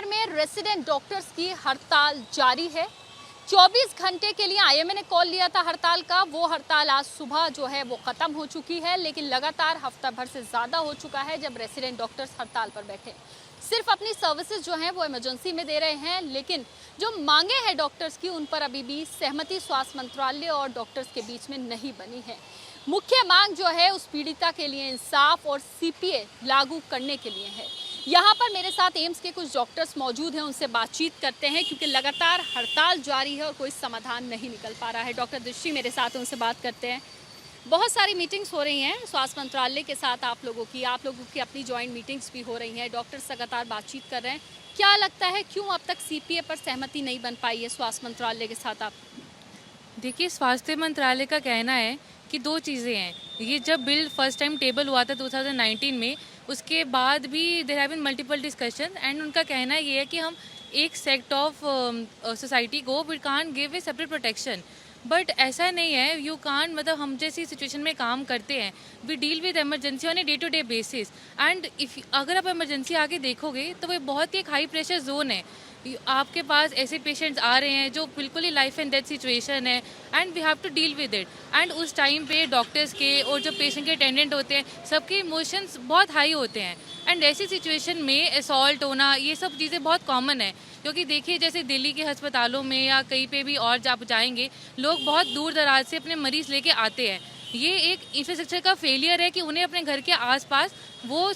भर में resident doctors की हड़ताल जारी है। 24 घंटे के लिए आईएमए ने कॉल लिया था हड़ताल का। वो हड़ताल आज सुबह जो है वो खत्म हो चुकी है, लेकिन लगातार हफ्ता भर से ज़्यादा हो चुका है जब रेसिडेंट डॉक्टर्स हड़ताल पर बैठे। सिर्फ अपनी सर्विसेज जो हैं वो इमरजेंसी में दे रहे हैं, लेकिन जो मांगे हैं डॉक्टर्स की उन पर अभी भी सहमति स्वास्थ्य मंत्रालय और डॉक्टर्स के बीच में नहीं बनी है। मुख्य मांग जो है उस पीड़िता के लिए इंसाफ और सीपीए लागू करने के लिए है। यहाँ पर मेरे साथ एम्स के कुछ डॉक्टर्स मौजूद हैं, उनसे बातचीत करते हैं क्योंकि लगातार हड़ताल जारी है और कोई समाधान नहीं निकल पा रहा है। डॉक्टर दृष्टि मेरे साथ, उनसे बात करते हैं। बहुत सारी मीटिंग्स हो रही हैं स्वास्थ्य मंत्रालय के साथ, आप लोगों की अपनी जॉइंट मीटिंग्स भी हो रही हैं, डॉक्टर्स लगातार बातचीत कर रहे हैं। क्या लगता है क्यों अब तक सीपीए पर सहमति नहीं बन पाई है स्वास्थ्य मंत्रालय के साथ? आप देखिए, स्वास्थ्य मंत्रालय का कहना है कि दो चीज़ें हैं। ये जब बिल फर्स्ट टाइम टेबल हुआ था 2019 में, उसके बाद भी there have been multiple discussion and उनका कहना ये है कि हम एक सेक्ट ऑफ सोसाइटी को we can't give a separate protection. But ऐसा नहीं है, यू कांट, मतलब हम जैसी सिचुएशन में काम करते हैं, we deal with emergency on a day to day basis. And if अगर आप इमरजेंसी आगे देखोगे तो वो बहुत ही एक हाई प्रेशर जोन है। आपके पास ऐसे पेशेंट्स आ रहे हैं जो बिल्कुल ही लाइफ एंड डेथ सिचुएशन है and we have to deal with it. And उस टाइम पे डॉक्टर्स के और जो पेशेंट के अटेंडेंट होते हैं, सबके इमोशंस बहुत हाई होते हैं। एंड ऐसी सिचुएशन में असॉल्ट होना, ये सब चीज़ें बहुत कॉमन है। क्योंकि देखिए, जैसे दिल्ली के अस्पतालों में या कहीं पे भी और आप जाएंगे, लोग बहुत दूर दराज से अपने मरीज लेके आते हैं। ये एक इंफ्रास्ट्रक्चर का फेलियर है कि उन्हें अपने घर के आसपास वो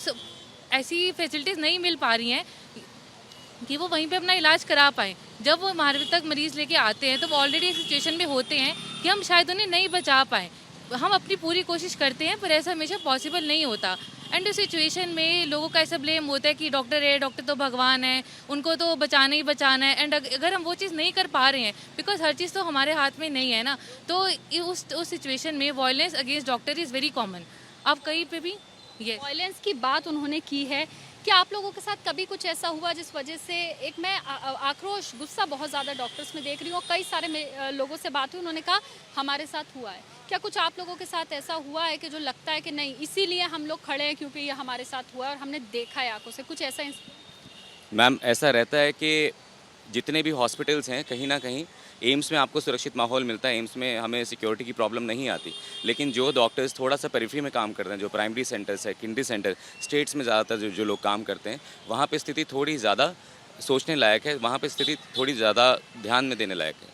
ऐसी फैसिलिटीज़ नहीं मिल पा रही हैं कि वो वहीं पे अपना इलाज करा पाएँ। जब वो हमारे तक मरीज़ लेके आते हैं तो वो ऑलरेडी एक सिचुएशन में होते हैं कि हम शायद उन्हें नहीं बचा पाएँ। हम अपनी पूरी कोशिश करते हैं पर ऐसा हमेशा पॉसिबल नहीं होता। एंड उस सिचुएशन में लोगों का ऐसा ब्लेम होता है कि डॉक्टर है, डॉक्टर तो भगवान है, उनको तो बचाना ही बचाना है। एंड अगर हम वो चीज़ नहीं कर पा रहे हैं, बिकॉज हर चीज़ तो हमारे हाथ में नहीं है ना, तो उस सिचुएशन में violence against doctor is very common. आप कहीं पे भी ये वायलेंस की बात उन्होंने की है। क्या आप लोगों के साथ कभी कुछ ऐसा हुआ जिस वजह से एक मैं आक्रोश, गुस्सा बहुत ज़्यादा डॉक्टर्स में देख रही हूँ? कई सारे लोगों से बात हुई, उन्होंने कहा हमारे साथ हुआ है। क्या कुछ आप लोगों के साथ ऐसा हुआ है कि जो लगता है कि नहीं, इसीलिए हम लोग खड़े हैं क्योंकि ये हमारे साथ हुआ है और हमने देखा है आंखों से? कुछ ऐसा मैम, ऐसा रहता है कि जितने भी हॉस्पिटल्स हैं, कहीं ना कहीं एम्स में आपको सुरक्षित माहौल मिलता है, एम्स में हमें सिक्योरिटी की प्रॉब्लम नहीं आती। लेकिन जो डॉक्टर्स थोड़ा सा पेरिफेरी में काम करते हैं, जो primary centre, secondary centre, states में ज़्यादातर जो लोग काम करते हैं, वहाँ पे स्थिति थोड़ी ज़्यादा सोचने लायक है, वहाँ पे स्थिति थोड़ी ज़्यादा ध्यान में देने लायक है।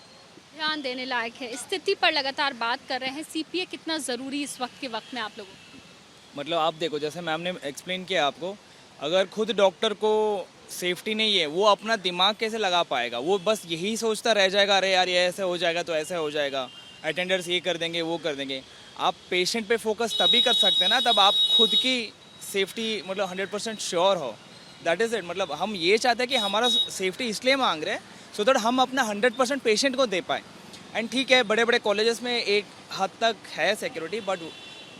ध्यान देने लायक है। स्थिति पर लगातार बात कर रहे हैं। सीपीए कितना ज़रूरी इस वक्त के वक्त में आप लोगों को? मतलब आप देखो, जैसे मैम ने एक्सप्लेन किया आपको, अगर खुद डॉक्टर को सेफ्टी नहीं है, वो अपना दिमाग कैसे लगा पाएगा? वो बस यही सोचता रह जाएगा, अरे यार ये ऐसे हो जाएगा तो ऐसे हो जाएगा, अटेंडर्स ये कर देंगे वो कर देंगे। आप पेशेंट पे फोकस तभी कर सकते हैं ना, तब आप खुद की सेफ्टी मतलब 100% श्योर हो। That is it. मतलब हम ये चाहते हैं कि हमारा सेफ्टी इसलिए मांग रहे हैं सो दैट हम अपना 100% पेशेंट को दे पाएँ। एंड ठीक है, बड़े बड़े कॉलेजेस में एक हद तक है सिक्योरिटी, बट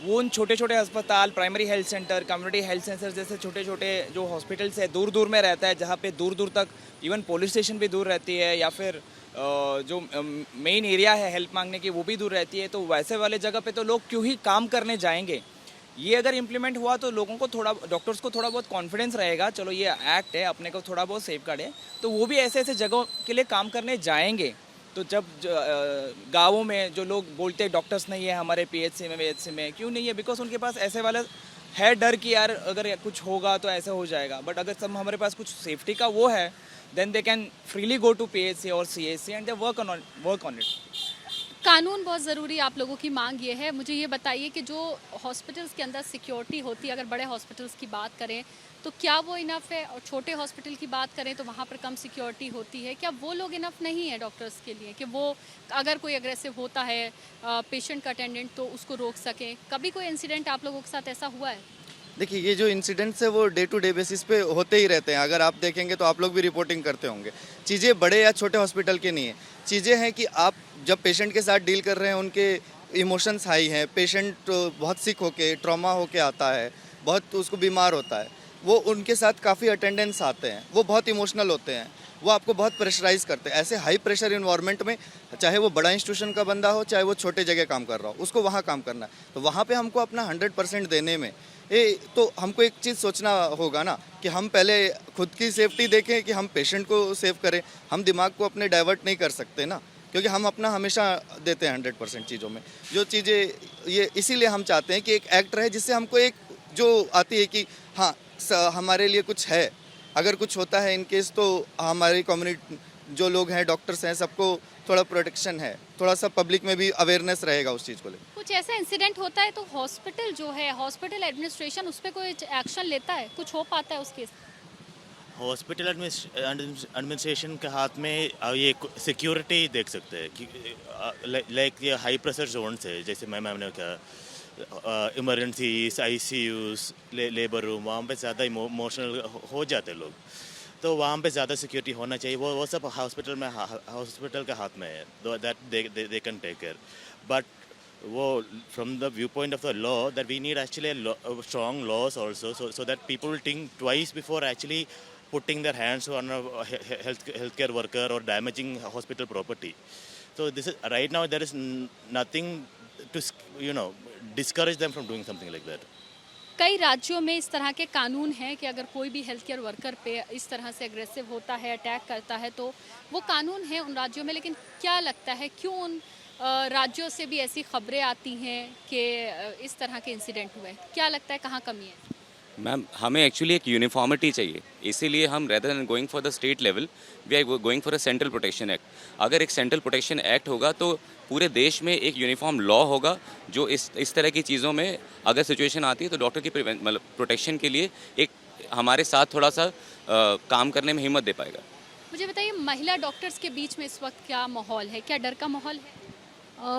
वो उन छोटे छोटे अस्पताल, primary health centre, community health centre जैसे छोटे छोटे जो हॉस्पिटल्स है, दूर दूर में रहता है, जहाँ पे दूर दूर तक इवन पुलिस स्टेशन भी दूर रहती है, या फिर जो मेन एरिया है हेल्प मांगने की वो भी दूर रहती है। तो वैसे वाले जगह पे तो लोग क्यों ही काम करने जाएंगे? ये अगर इम्प्लीमेंट हुआ तो लोगों को थोड़ा, डॉक्टर्स को थोड़ा बहुत कॉन्फिडेंस रहेगा, चलो ये एक्ट है, अपने को थोड़ा बहुत सेफ गार्ड है, तो वो भी ऐसे ऐसे जगहों के लिए काम करने जाएंगे। तो जब गाँवों में जो लोग बोलते हैं डॉक्टर्स नहीं है हमारे पीएचसी में, वीएचसी में, क्यों नहीं है? बिकॉज उनके पास ऐसे वाला है डर कि यार अगर कुछ होगा तो ऐसा हो जाएगा। बट अगर सब हमारे पास कुछ सेफ्टी का वो है, then they can freely go to PHC और CHC and they work on it. कानून बहुत ज़रूरी, आप लोगों की मांग ये है। मुझे ये बताइए कि जो हॉस्पिटल्स के अंदर सिक्योरिटी होती है, अगर बड़े हॉस्पिटल्स की बात करें तो क्या वो इनफ है? और छोटे हॉस्पिटल की बात करें तो वहाँ पर कम सिक्योरिटी होती है। क्या वो लोग इनफ नहीं है डॉक्टर्स के लिए कि वो अगर कोई अग्रेसिव होता है पेशेंट का अटेंडेंट तो उसको रोक सकें? कभी कोई इंसिडेंट आप लोगों के साथ ऐसा हुआ है? देखिए, ये जो इंसिडेंट्स है वो डे टू डे बेसिस पे होते ही रहते हैं। अगर आप देखेंगे तो आप लोग भी रिपोर्टिंग करते होंगे। चीज़ें बड़े या छोटे हॉस्पिटल की नहीं है, चीज़ें हैं कि आप जब पेशेंट के साथ डील कर रहे हैं, उनके इमोशंस हाई हैं, पेशेंट बहुत सिक होके, ट्रॉमा होके आता है, बहुत उसको बीमार होता है, वो उनके साथ काफ़ी अटेंडेंस आते हैं, वो बहुत इमोशनल होते हैं। वो आपको बहुत प्रेशराइज करते हैं। ऐसे हाई प्रेशर इन्वायरमेंट में चाहे वो बड़ा इंस्टीट्यूशन का बंदा हो, चाहे वो छोटे जगह काम कर रहा हो, उसको वहाँ काम करना है। तो वहाँ पे हमको अपना 100% देने में तो हमको एक चीज़ सोचना होगा ना कि हम पहले खुद की सेफ्टी देखें कि हम पेशेंट को सेव करें। हम दिमाग को अपने डाइवर्ट नहीं कर सकते ना, क्योंकि हम अपना हमेशा देते हैं 100% चीज़ों में। जो चीज़ें ये इसीलिए हम चाहते हैं कि एक एक्ट रहे जिससे हमको एक जो आती है कि हाँ हमारे लिए कुछ है, अगर कुछ होता है इन केस तो हमारी कम्युनिटी जो लोग हैं, डॉक्टर्स हैं, सबको थोड़ा प्रोटेक्शन है, थोड़ा सा पब्लिक में भी अवेयरनेस रहेगा उस चीज़ को लेकर। कुछ ऐसा इंसिडेंट होता है तो हॉस्पिटल जो है, हॉस्पिटल एडमिनिस्ट्रेशन उस पर कोई एक्शन लेता है, कुछ हो पाता है उस केस? हॉस्पिटल एडमिनिस्ट्रेशन के हाथ में ये सिक्योरिटी देख सकते हैं कि लाइक ये हाई प्रेशर जोन्स है, जैसे मैम ने कहा इमरजेंसीज, आईसीयूज, लेबर रूम, वहाँ पे ज़्यादा इमोशनल हो जाते लोग, तो वहाँ पे ज़्यादा सिक्योरिटी होना चाहिए। वो सब हॉस्पिटल के हाथ में है, that they can take care. But वो from the view point of the law that we need actually strong laws also, so that people will think twice before actually putting their hands on a healthcare worker or damaging hospital property. So this is right now there is nothing to discourage them from doing something like that. कई राज्यों में इस तरह के कानून हैं कि अगर कोई भी हेल्थ केयर वर्कर पे इस तरह से एग्रेसिव होता है, अटैक करता है, तो वो कानून है उन राज्यों में। लेकिन क्या लगता है क्यों उन राज्यों से भी ऐसी खबरें आती हैं कि इस तरह के इंसिडेंट हुए? क्या लगता है कहाँ कमी है? मैम, हमें एक्चुअली एक यूनिफॉर्मिटी चाहिए, इसीलिए हम rather than going for the state level we are going for a central protection act. अगर एक सेंट्रल प्रोटेक्शन एक्ट होगा तो पूरे देश में एक यूनिफॉर्म लॉ होगा जो इस तरह की चीज़ों में अगर सिचुएशन आती है तो डॉक्टर की मतलब प्रोटेक्शन के लिए एक हमारे साथ थोड़ा सा काम करने में हिम्मत दे पाएगा। मुझे बताइए, महिला डॉक्टर्स के बीच में इस वक्त क्या माहौल है? क्या डर का माहौल है?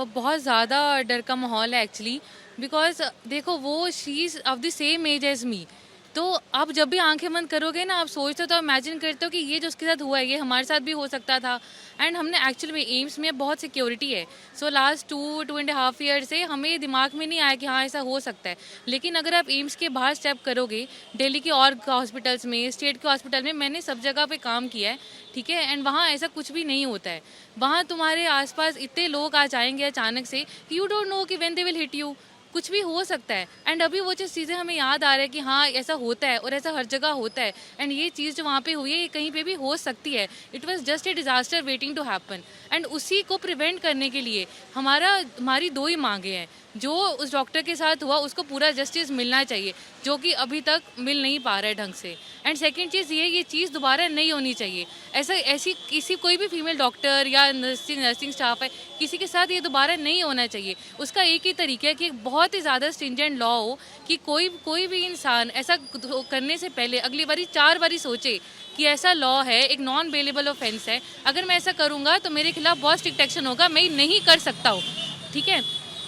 बहुत ज़्यादा डर का माहौल है एक्चुअली, बिकॉज देखो वो she is of the same age as me, तो आप जब भी आंखें बंद करोगे ना, आप सोचते हो तो इमेजिन करते हो कि ये जो उसके साथ हुआ है ये हमारे साथ भी हो सकता था। एंड हमने एक्चुअली में एम्स में बहुत सिक्योरिटी है, सो लास्ट 2.5 ईयर से हमें दिमाग में नहीं आया कि हाँ ऐसा हो सकता है। लेकिन अगर आप एम्स के बाहर स्टेप करोगे, दिल्ली के और हॉस्पिटल्स में, स्टेट के हॉस्पिटल में, मैंने सब जगह पे काम किया है, ठीक है, एंड वहाँ ऐसा कुछ भी नहीं होता है। वहाँ तुम्हारे आसपास इतने लोग आ जाएंगे अचानक से कि यू डोंट नो कि when they will hit you, कुछ भी हो सकता है। एंड अभी वो चीज़ें हमें याद आ रहा है कि हाँ ऐसा होता है और ऐसा हर जगह होता है, एंड ये चीज़ जो वहाँ पे हुई है ये कहीं पे भी हो सकती है। It was just a disaster waiting to happen, and उसी को प्रिवेंट करने के लिए हमारी 2 ही मांगे हैं। जो उस डॉक्टर के साथ हुआ उसको पूरा जस्टिस मिलना चाहिए, जो कि अभी तक मिल नहीं पा रहा है ढंग से। एंड सेकेंड चीज़ ये चीज़ दोबारा नहीं होनी चाहिए। ऐसी किसी कोई भी फीमेल डॉक्टर या नर्सिंग स्टाफ है, किसी के साथ ये दोबारा नहीं होना चाहिए। उसका एक ही तरीका है कि एक बहुत ही ज़्यादा स्ट्रिंजेंट लॉ हो कि कोई भी इंसान ऐसा करने से पहले अगली बारी 4 बारी सोचे कि ऐसा लॉ है, एक नॉन बेलेबल ऑफेंस है, अगर मैं ऐसा करूँगा तो मेरे खिलाफ बहुत स्ट्रिक्ट एक्शन होगा, मैं नहीं कर सकता हूँ, ठीक है।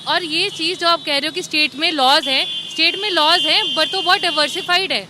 और ये चीज़ जो आप कह रहे हो कि स्टेट में लॉज हैं बट तो बहुत डाइवर्सिफाइड है,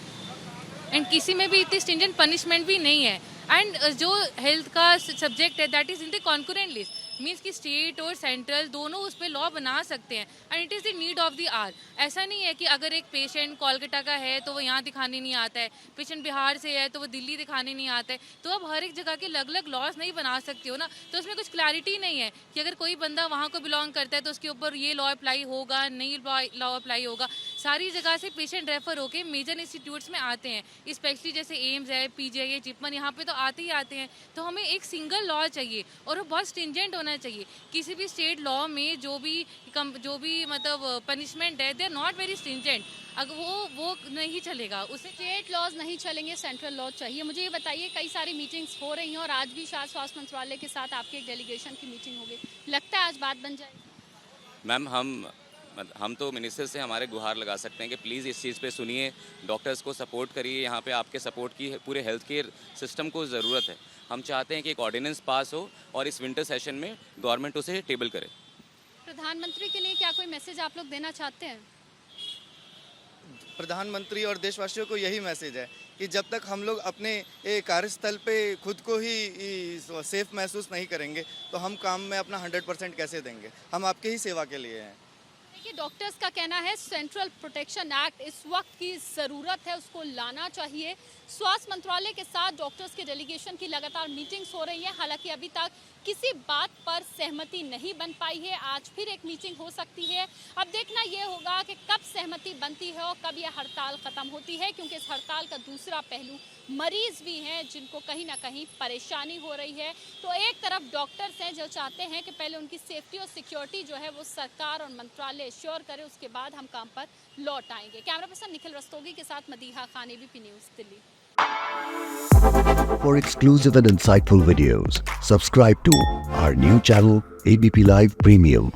एंड किसी में भी इतनी स्ट्रिंजेंट पनिशमेंट भी नहीं है। एंड जो हेल्थ का सब्जेक्ट है that is in the concurrent list, means कि स्टेट और सेंट्रल दोनों उस पर लॉ बना सकते हैं, and it is the need of the hour. ऐसा नहीं है कि अगर एक पेशेंट कोलकाता का है तो वो यहाँ दिखाने नहीं आता है, पेशेंट बिहार से है तो वो दिल्ली दिखाने नहीं आता है, तो अब हर एक जगह के अलग अलग लॉज नहीं बना सकते हो ना। तो उसमें कुछ क्लैरिटी नहीं है कि अगर कोई बंदा वहाँ को बिलोंग करता है तो उसके ऊपर ये लॉ अप्लाई होगा, नहीं लॉ अप्लाई होगा। सारी जगह से पेशेंट रेफर होकर मेजर इंस्टीट्यूट्स में आते हैं, स्पेशली जैसे एम्स है, पीजीआई, चिपमन, यहाँ पे तो आते ही आते हैं। तो हमें एक सिंगल लॉ चाहिए और वो बहुत स्ट्रिंजेंट होना चाहिए। किसी भी स्टेट लॉ में जो भी मतलब पनिशमेंट है, they are not very stringent, अगर वो नहीं चलेगा, उसे स्टेट लॉज नहीं चलेंगे, सेंट्रल लॉ चाहिए। मुझे ये बताइए, कई सारी मीटिंग्स हो रही हैं और आज भी शायद स्वास्थ्य मंत्रालय के साथ आपके एक डेलीगेशन की मीटिंग होगी, लगता है आज बात बन जाएगी? मैम, हम तो मिनिस्टर से हमारे गुहार लगा सकते हैं कि प्लीज़ इस चीज़ पे सुनिए, डॉक्टर्स को सपोर्ट करिए। यहाँ पे आपके सपोर्ट की पूरे हेल्थ केयर सिस्टम को ज़रूरत है। हम चाहते हैं कि एक ऑर्डिनेंस पास हो और इस विंटर सेशन में गवर्नमेंट उसे टेबल करे। प्रधानमंत्री के लिए क्या कोई मैसेज आप लोग देना चाहते हैं? प्रधानमंत्री और देशवासियों को यही मैसेज है कि जब तक हम लोग अपने कार्यस्थल पे खुद को ही सेफ महसूस नहीं करेंगे तो हम काम में अपना 100% कैसे देंगे। हम आपके ही सेवा के लिए हैं। देखिए डॉक्टर्स का कहना है सेंट्रल प्रोटेक्शन एक्ट इस वक्त की ज़रूरत है, उसको लाना चाहिए। स्वास्थ्य मंत्रालय के साथ डॉक्टर्स के डेलीगेशन की लगातार मीटिंग्स हो रही हैं, हालांकि अभी तक किसी बात पर सहमति नहीं बन पाई है। आज फिर एक मीटिंग हो सकती है। अब देखना यह होगा कि कब सहमति बनती है और कब यह हड़ताल खत्म होती है, क्योंकि इस हड़ताल का दूसरा पहलू मरीज भी हैं जिनको कहीं ना कहीं परेशानी हो रही है। तो एक तरफ डॉक्टर्स हैं जो चाहते हैं कि पहले उनकी सेफ्टी और सिक्योरिटी जो है वो सरकार और मंत्रालय श्योर करे, उसके बाद हम काम पर लौट आएंगे। कैमरा पर्सन निखिल रस्तोगी के साथ Madiha Khan, ABP news, Delhi. For exclusive and insightful videos, subscribe to our new channel ABP Live Premium.